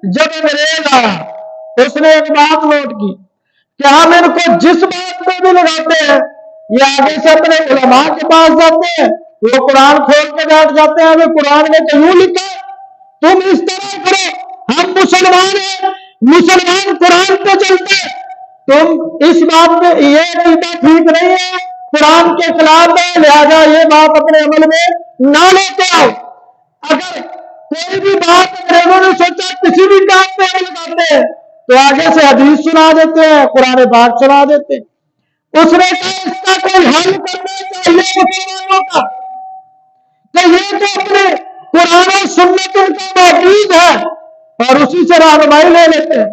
جب انگریز آیا اس نے ایک بات نوٹ کی کہ ہم ان کو جس بات پہ بھی لگاتے ہیں یہ آگے سے اپنے علماء کے پاس جاتے ہیں، وہ قرآن کھول کے بیٹھ جاتے ہیں، وہ قرآن میں تو یوں لکھا ہے تم اس طرح کرو، ہم مسلمان ہیں، مسلمان قرآن پہ چلتے ہیں، تم اس بات پہ یہ عقیدہ ٹھیک نہیں ہے، قرآن کے خلاف ہے، لہذا یہ بات اپنے عمل میں نہ لیتے آؤ۔ اگر کوئی بھی بات انگریزوں نے سوچا کسی بھی کام پہ عمل کرتے ہیں تو آگے سے حدیث سنا دیتے ہیں، قرآن پاک سنا دیتے ہیں۔ اس نے کہا اس کا کوئی حل کرنا چاہیے مسلمانوں کا کہ یہ تو اپنے قرآن و سنت ان کا موجود ہے اور اسی سے رہنمائی لے لیتے ہیں،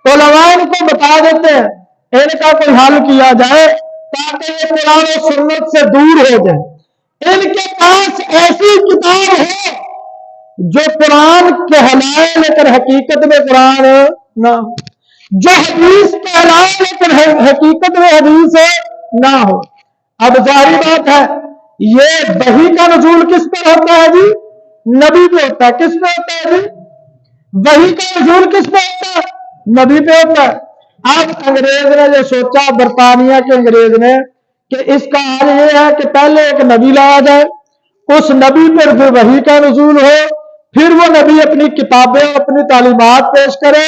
علماء ان کو بتا دیتے ہیں، ان کا کوئی حل کیا جائے تاکہ یہ قرآن و سنت سے دور ہو جائے۔ ان کے پاس ایسی کتاب ہے جو قرآن کہلائے لیکن حقیقت میں قرآن نہ ہو، جو حدیث کہلائے لیکن حقیقت میں حدیث نہ ہو۔ اب ظاہری بات ہے یہ وحی کا نزول کس پر ہوتا ہے جی؟ نبی پہ ہوتا ہے۔ کس پہ ہوتا ہے جی؟ وحی کا نزول کس پہ ہوتا ہے؟ نبی پہ ہوتا ہے۔ اب انگریز نے جو سوچا، برطانیہ کے انگریز نے، کہ اس کا حل یہ ہے کہ پہلے ایک نبی لایا جائے، اس نبی پر پھر وحی کا نزول ہو، پھر وہ نبی اپنی کتابیں اپنی تعلیمات پیش کرے،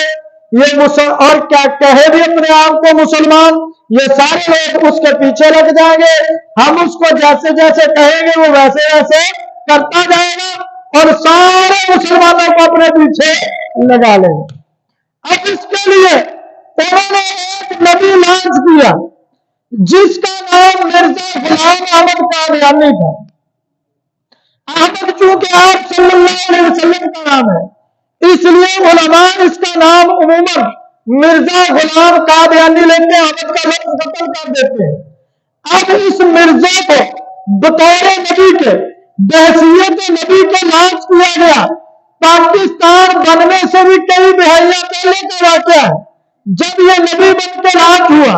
یہ اور کیا کہے بھی اپنے آپ کو مسلمان، یہ سارے لوگ اس کے پیچھے لگ جائیں گے، ہم اس کو جیسے جیسے کہیں گے وہ ویسے ویسے کرتا جائے گا اور سارے مسلمانوں کو اپنے پیچھے لگا لیں گے۔ اب اس کے لیے انہوں نے ایک نبی لانچ کیا جس کا نام مرزا غلام احمد قادیانی تھا۔ احمد چونکہ آپ صلی اللہ علیہ وسلم کا نام ہے اس لیے علماء اس کا نام عموماً مرزا غلام قادیانی لیتے ہیں، احمد کا لفظ ختم کر دیتے ہیں۔ اب اس مرزا کو بطور نبی کے بحیثیت نبی کو لانچ کیا گیا۔ پاکستان بننے سے بھی کئی دہائیاں پہلے کا واقعہ ہے جب یہ نبی بن کے لانچ ہوا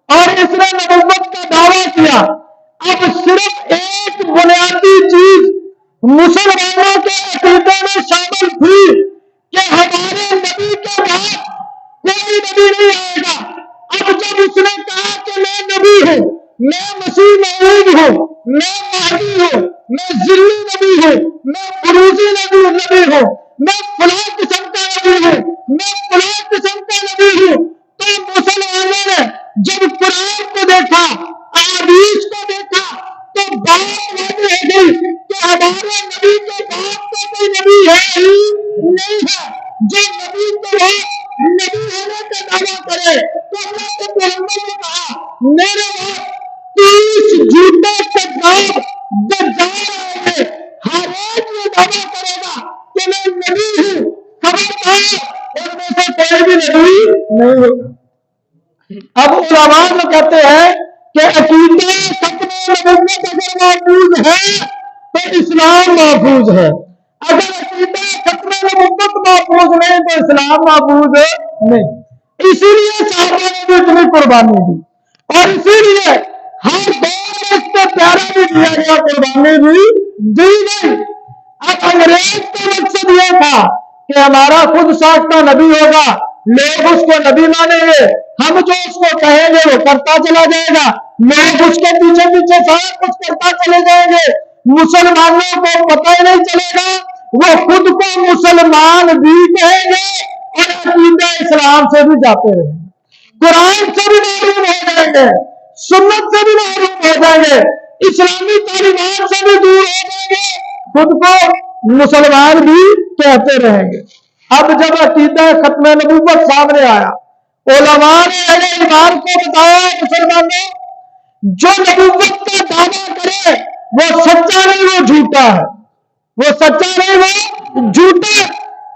اور اس نے نبوت کا دعویٰ کیا۔ اب صرف ایک بنیادی چیز مسلمانوں کے عقیدے میں شامل تھی کہ ہمارے نبی کے بعد کوئی نبی نہیں آئے گا۔ اب جب اس نے کہا کہ میں نبی ہوں، میں مسیح موعود ہوں، میں مہدی ہوں، میں ذلی نبی ہوں، میں عروجی نبی ہوں، میں فلاں قسم کا نبی ہوں، میں فلاں قسم کا نبی ہوں، تو مسلمانوں نے جب قرآن کو دیکھا، احادیث کو دیکھا تو بات واضح ہو گئی کہ ہمارے نبی کے بعد تو کوئی نبی ہے ہی نہیں ہے۔ جو نبی تو ہے، نبی ہونے کا دعویٰ کرے تو اللہ کے پیغمبر نے کہا میرے بعد 30 جھوٹے کذاب دجال آئیں گے، ہر ایک یہ دعویٰ کرے گا کہ میں نبی ہوں، خبردار ان میں سے کوئی بھی نبی نہیں ہوگا۔ اب علماء جو کہتے ہیں کہ عقیدہ ختم نبوت اگر محفوظ ہے تو اسلام محفوظ ہے، اگر عقیدہ ختم نبوت محفوظ نہیں تو اسلام محفوظ نہیں۔ اسی لیے صحابہ نے بھی اتنی قربانی دی اور اسی لیے ہر دور میں اس سے پیارا بھی دیا گیا، قربانی بھی دی گئی۔ اب انگریز کا مقصد یہ تھا کہ ہمارا خود ساختہ نبی ہوگا، لوگ اس کو نبی مانیں گے، ہم جو اس کو کہیں گے وہ کرتا چلا جائے گا، لوگ اس کے پیچھے پیچھے سارا کچھ کرتا چلے جائیں گے، مسلمانوں کو پتہ ہی نہیں چلے گا، وہ خود کو مسلمان بھی کہیں گے اور عقیدہ اسلام سے بھی جاتے رہیں گے، قرآن سے بھی محروم ہو جائیں گے، سنت سے بھی محروم ہو جائیں گے، اسلامی تعلیمات سے بھی دور ہو جائیں گے، خود کو مسلمان بھی کہتے رہیں گے۔ اب جب عقیدہ ختم نبوت سامنے آیا، علماء نے اہل ایمان کو بتایا مسلمانوں جو نبوت کا دعویٰ کرے وہ سچا نہیں وہ جھوٹا ہے، وہ سچا نہیں وہ جھوٹا۔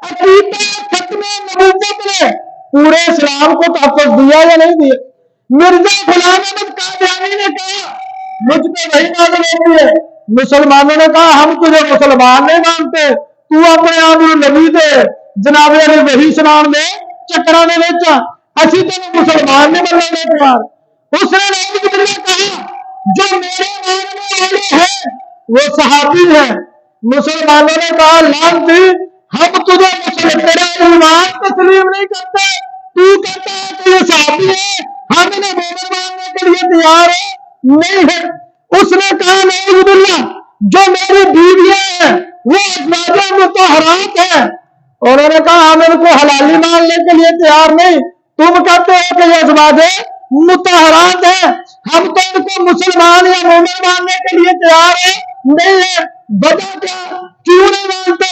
عقیدہ ختم نبوت نے پورے اسلام کو تحفظ دیا یا نہیں دیا؟ مرزا غلام احمد قادیانی نے کہا مجھ پہ وہی نازل ہوتی ہے، مسلمانوں نے کہا ہم تجھے مسلمان نہیں مانتے، تو اپنے آپ نبی دے جناب علی وحی سنان دے چکرانے وچ اسی تو مسلمان نے بننے دے پیار۔ اس نے نبی نے کہا جو میرے ماننے والے ہیں وہ صحابی ہیں۔ مسلمانوں نے کہا لعنتی ہم تجھے تیرا ایمان تسلیم نہیں کرتے، تو کہتا ہے کہ یہ صحابی ہے، ہم انہیں مومن ماننے کے لیے تیار نہیں ہے۔ اس نے کہا نعوذ باللہ جو میری بیویاں ہیں وہ ازواج مطہرات ہیں، انہوں نے کہا ہم ان کو حلالی ماننے کے لیے تیار نہیں، تم کہتے ہو کہ یہ ازواج مطہرات ہیں، ہم تو ان کو مسلمان یا مومن ماننے کے لیے تیار نہیں ہے۔ وجہ کیا؟ کیوں نہیں مانتے؟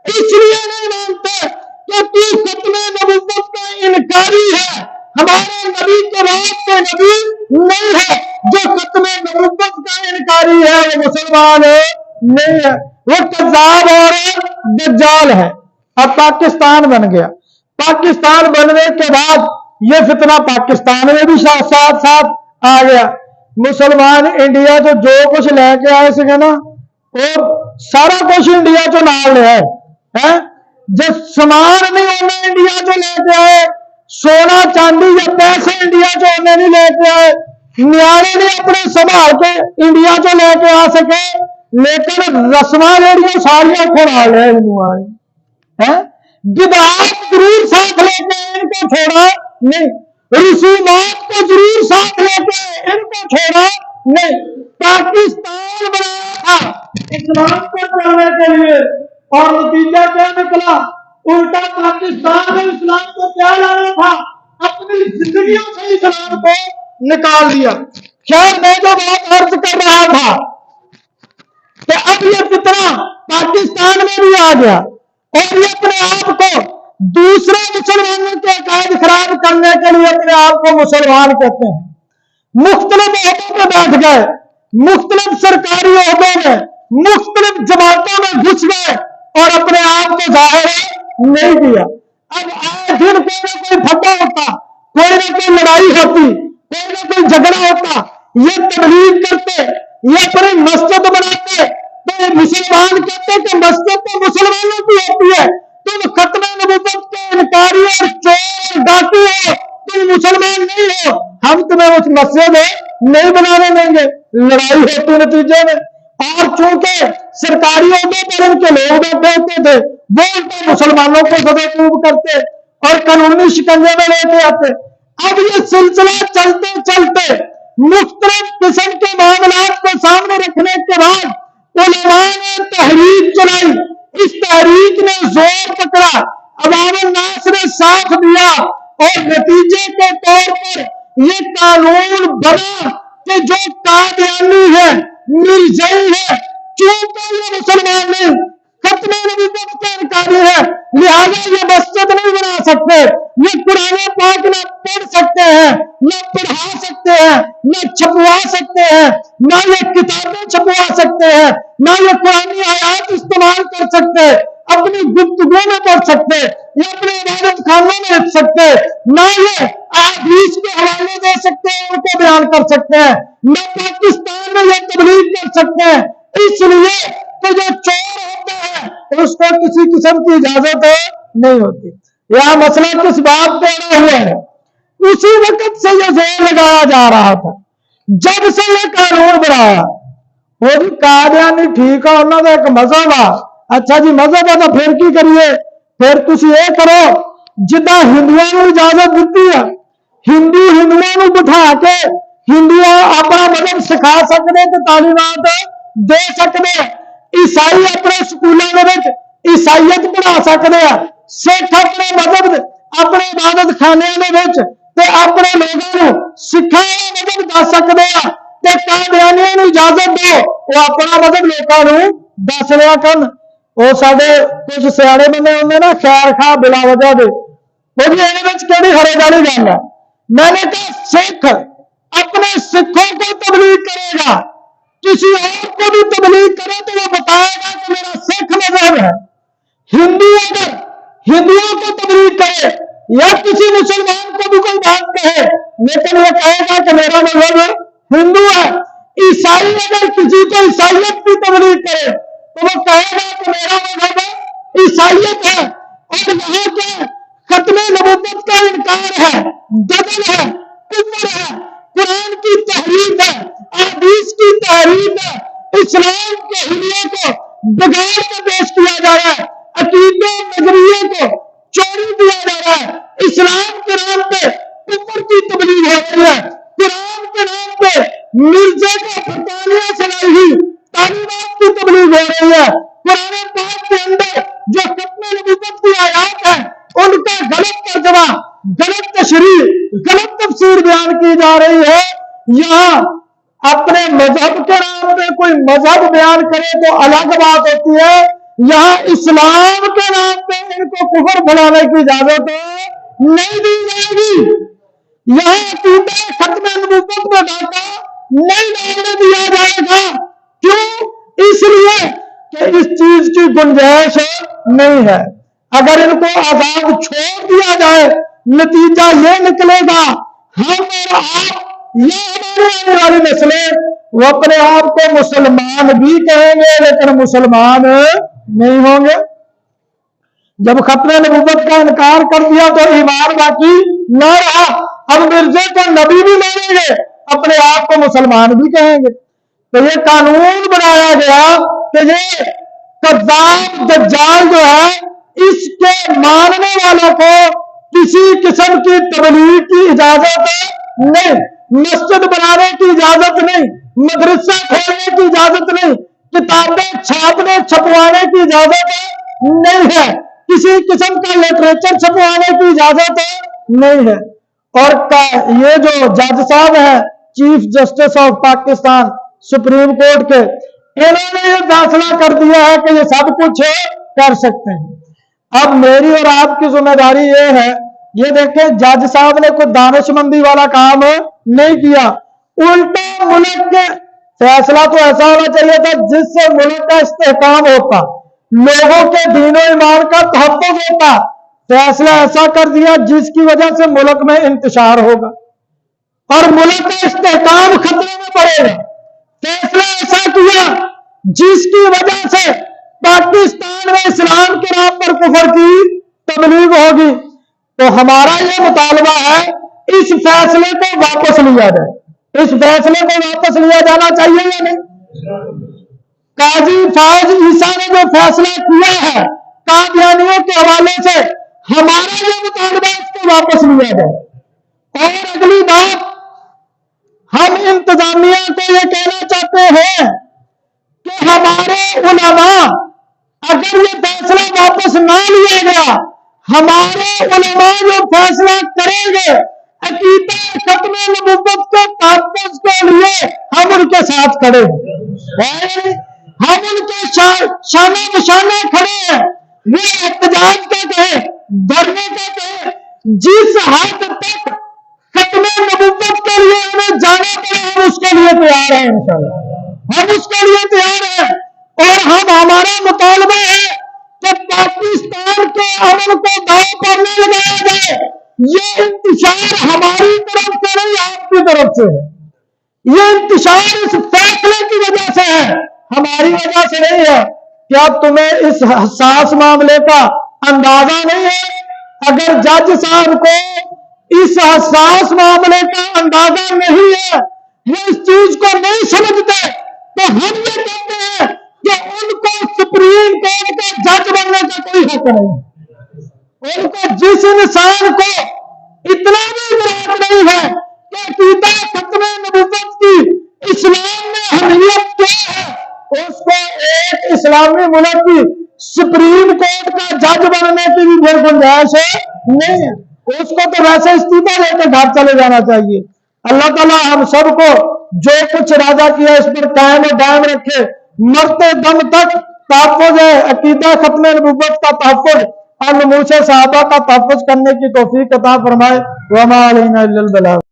اس لیے نہیں مانتے کہ تو ختم نبوت کا انکاری ہے، ہمارے نبی کے بعد کوئی نبی نہیں ہے، جو ختم نبوت کا انکاری ہے وہ مسلمان نہیں ہے، وہ کذاب اور دجال ہے۔ اب پاکستان بن گیا، پاکستان بننے کے بعد یہ فتنہ پاکستان میں بھی ساتھ ساتھ آ گیا۔ مسلمان انڈیا جو کچھ لے کے آئے سکے نا وہ سارا کچھ انڈیا چ نال لے آئے، جب سامان نہیں انہیں انڈیا چ لے کے آئے، سونا چاندی یا پیسے انڈیا چ انہیں نہیں لے کے آئے، نیارے نہیں اپنے سنبھال کے انڈیا چ لے کے آ سکے، لیکن رسماں جہاں ساریا کھڑا لے ہندو بدعات ضرور ساتھ لے کے ان کو چھوڑا نہیں، رسومات کو ضرور ساتھ لے کے ان کو چھوڑا نہیں۔ پاکستان بنایا تھا اسلام کو چلانے کے لیے، اور نتیجہ کیا نکلا؟ الٹا پاکستان میں اسلام کو کیا لانا تھا؟ اپنی زندگیوں سے اسلام کو نکال دیا۔ خیر میں جو بات عرض کر رہا تھا کہ اب یہ فتنہ پاکستان میں بھی آ گیا، اور یہ اپنے آپ کو دوسرے مسلمانوں کے عقائد خراب کرنے کے لیے اپنے آپ کو مسلمان کہتے ہیں، مختلف عہدوں پہ بیٹھ گئے، مختلف سرکاری عہدوں میں، مختلف جماعتوں میں گھس گئے اور اپنے آپ کو ظاہر نہیں کیا۔ اب آئے دن کوئی نہ کوئی پھٹا ہوتا، کوئی نہ کوئی لڑائی ہوتی، کوئی نہ کوئی جھگڑا ہوتا، یہ تبلیغ کرتے، یہ اپنی مسجد بناتے، تو مسلمان کہتے کہ مسجد تو مسلمانوں کی ہوتی ہے، تم ختم نبوت کے انکاری اور چور ڈاکو ہو، تم مسلمان نہیں ہو، ہم تمہیں اس مسجد نہیں بنانے دیں گے۔ لڑائی ہوتی نتیجے میں، اور چونکہ سرکاری عہدوں پر ان کے لوگ بیٹھے ہوتے تھے وہ الٹا مسلمانوں کو سبب کرتے اور قانونی شکنجے میں لے کے آتے۔ اب یہ سلسلہ چلتے چلتے مختلف قسم کے معاملات کو سامنے رکھنے کے بعد علماء نے تحریک چلائی، اس تحریک نے زور پکڑا، عوام الناس نے ساتھ دیا، اور نتیجے کے طور پر یہ قانون بنا کہ جو قادیانی ہے، مرزائی ہے، چونکہ یہ مسلمان نہیں، ختم نبوت کا انکاری ہے، لہذا یہ مسجد نہیں بنا سکتے، یہ قرآن پاک نہ پڑھ سکتے ہیں، نہ پڑھا سکتے ہیں، نہ چھپوا سکتے ہیں، نہ یہ کتابیں چھپوا سکتے ہیں، نہ یہ قرآنی آیات استعمال کر سکتے، اپنی گفتگو میں پڑھ سکتے، یا اپنے عبادت خانوں میں لکھ سکتے، نہ یہ احادیث کے حوالے دے سکتے ہیں، ان کو بیان کر سکتے ہیں، نہ پاکستان میں یہ تبلیغ کر سکتے ہیں۔ اس لیے کہ جو چور ہوتا ہے اس کو کسی قسم کی اجازت نہیں ہوتی۔ یہاں مسئلہ کس بات پہ اڑا ہوا ہے؟ اسی وقت سے یہ زور لگایا جا رہا تھا جب سے یہ قانون بنایا، وہ بھی قادیانی ٹھیک ہے، انہوں نے ایک مذہب ہے، اچھا جی مذہب ہے تو پھر کی کریے، پھر تسی یہ کرو جدہ ہندوؤں کو اجازت دیتی ہے، ہندوؤں کو بٹھا کے ہندو اپنا مذہب سکھا سکتے تے تعلیمات دے سکتے، عیسائی اپنے سکولوں میں عیسائیت پڑھا سکتے ہیں، سکھ اپنے مذہب اپنے عبادت خانے میں اپنے لوگوں سکھا مذہب دس سکتے ہیں، تے قادیانیوں کو اجازت دو وہ اپنا مذہب لوگوں دس لیا کرن۔ وہ سارے کچھ سیاڑے بندے ہوتے نا خیر خواہ بلا وجہ دے، وہ بھی یہ ہرے گالی گل ہے۔ میں نے کہا سکھ اپنے سکھوں کو تبلیغ کرے گا، کسی اور کو بھی تبلیغ کرے تو وہ بتائے گا کہ میرا سکھ مذہب ہے۔ ہندو اگر ہندوؤں کو تبلیغ کرے یا کسی مسلمان کو بھی کوئی بات کہے لیکن وہ کہے گا کہ میرا مذہب ہندو ہے۔ عیسائی اگر کسی کو عیسائیت کی تبلیغ کرے تو وہ کہے گا کہ میرا مذہب عیسائیت ہے۔ اور یہاں کے ختم نبوت کا انکار ہے، دجل ہے، کفر ہے، قرآن کی تحریف ہے، احادیث کی تحریف ہے، اسلام کے حلیے کو بگاڑ کے پیش کیا جا رہا ہے، عقیدے اسلام کے نام پہ کفر کی تبلیغ ہو رہی ہے، قرآن کے نام پہ مرزا کا برطانیہ سے لائی ہوئی تعلیمات کی تبلیغ ہو رہی ہے، قرآن پاک کے اندر جو ختم نبوت کی آیات ہیں ان کا غلط ترجمہ، غلط تشریح، غلط تفسیر بیان کی جا رہی ہے۔ یہاں اپنے مذہب کے نام پہ کوئی مذہب بیان کرے تو الگ بات ہوتی ہے، یہاں اسلام کے نام پہ ان کو کفر پھیلانے کی اجازت نہیں دی جائے گی۔ یہاں عقیدہ ختم نبوت میں ڈاکہ نہیں ڈالنے دیا جائے گا۔ کیوں؟ اس لیے کہ اس چیز کی گنجائش نہیں ہے۔ اگر ان کو آزاد چھوڑ دیا جائے نتیجہ یہ نکلے گا ہم اور آپ یہ ہماری آنے والی نسلیں وہ اپنے آپ کو مسلمان بھی کہیں گے لیکن مسلمان نہیں ہوں گے۔ جب ختم نبوت کا انکار کر دیا تو ایمان باقی نہ رہا، اب مرزے کو نبی بھی مانیں گے، اپنے آپ کو مسلمان بھی کہیں گے۔ تو یہ قانون بنایا گیا کہ یہ کذاب دجال جو ہے اس کے ماننے والوں کو کسی قسم کی تبلیغ کی اجازت نہیں، مسجد بنانے کی اجازت نہیں، مدرسہ کھولنے کی اجازت نہیں، کتابیں چھاپنے چھپوانے کی اجازت نہیں ہے، کسی قسم کا لٹریچر چھپوانے کی اجازت نہیں ہے۔ اور یہ جو جج صاحب ہیں chief justice of Pakistan supreme court کے، انہوں نے یہ فیصلہ کر دیا ہے کہ یہ سب کچھ کر سکتے ہیں۔ اب میری اور آپ کی ذمہ داری یہ ہے، یہ دیکھیں جج صاحب نے کوئی دانش مندی والا کام نہیں کیا، الٹا ملک کے فیصلہ تو ایسا ہونا چاہیے تھا جس سے ملک کا استحکام ہوتا، لوگوں کے دین و ایمان کا تحفظ ہوتا۔ فیصلہ ایسا کر دیا جس کی وجہ سے ملک میں انتشار ہوگا اور ملک کا استحکام خطرے میں پڑے گا۔ فیصلہ ایسا کیا جس کی وجہ سے پاکستان میں اسلام کے نام پر کفر کی تبلیغ ہوگی۔ تو ہمارا یہ مطالبہ ہے اس فیصلے کو واپس لیا جائے، اس فیصلے کو واپس لیا جانا چاہیے یا نہیں؟ قاضی فائز عیسیٰ نے جو فیصلہ کیا ہے قادیانیوں کے حوالے سے، ہمارا یہ مطالبہ اس کو واپس لیا جائے۔ اور اگلی بات، ہم انتظامیہ کو یہ کہنا چاہتے ہیں کہ ہمارے علماء اگر یہ فیصلہ واپس نہ لیا گیا، ہمارے علماء جو فیصلہ کریں گے عقیدہ ختم نبوت کے تحفظ کے لیے ہم ان کے ساتھ کھڑے ہیں، ہم ان کے شانہ بشانہ کھڑے ہیں۔ وہ احتجاج کا کہیں، دھرنے کا کہیں، جس حد تک ختم نبوت کے لیے ہمیں جانا پڑے ہم اس کے لیے تیار ہیں، انشاءاللہ ہم اس کے لیے تیار ہیں۔ اور ہمارا مطالبہ ہے کہ پاکستان کے امن کو داؤ پر نہ لگایا جائے۔ یہ انتشار ہماری طرف سے نہیں، آپ کی طرف سے ہے، یہ انتشار اس فیصلے کی وجہ سے ہے، ہماری وجہ سے نہیں ہے۔ کیا تمہیں اس حساس معاملے کا اندازہ نہیں ہے؟ اگر جج صاحب کو اس حساس معاملے کا اندازہ نہیں ہے، وہ اس چیز کو نہیں سمجھتے، تو ہم یہ کہتے ہیں کہ ان کو سپریم کورٹ کا جج بننے کا کوئی حق نہیں۔ ان کو جس انسان کو اتنا بھی مراد نہیں ہے کہ عقیدہ ختم نبوت کی اسلام میں اہمیت کیا ہے، اس کو ایک اسلامی ملک کی سپریم کورٹ کا جج بننے کی بھی کوئی گنجائش نہیں ہے۔ اس کو تو ویسے استعفیٰ لے کے گھر چلے جانا چاہیے۔ اللہ تعالیٰ ہم سب کو جو کچھ ارادہ کیا اس پر قائم و دائم رکھے، مرتے دم تک تحفظ ہے، عقیدہ ختم نبوت کا تحفظ اور نموذج صحابہ کا تحفظ کرنے کی توفیق عطا فرمائے۔ وما علینا الا البلاغ۔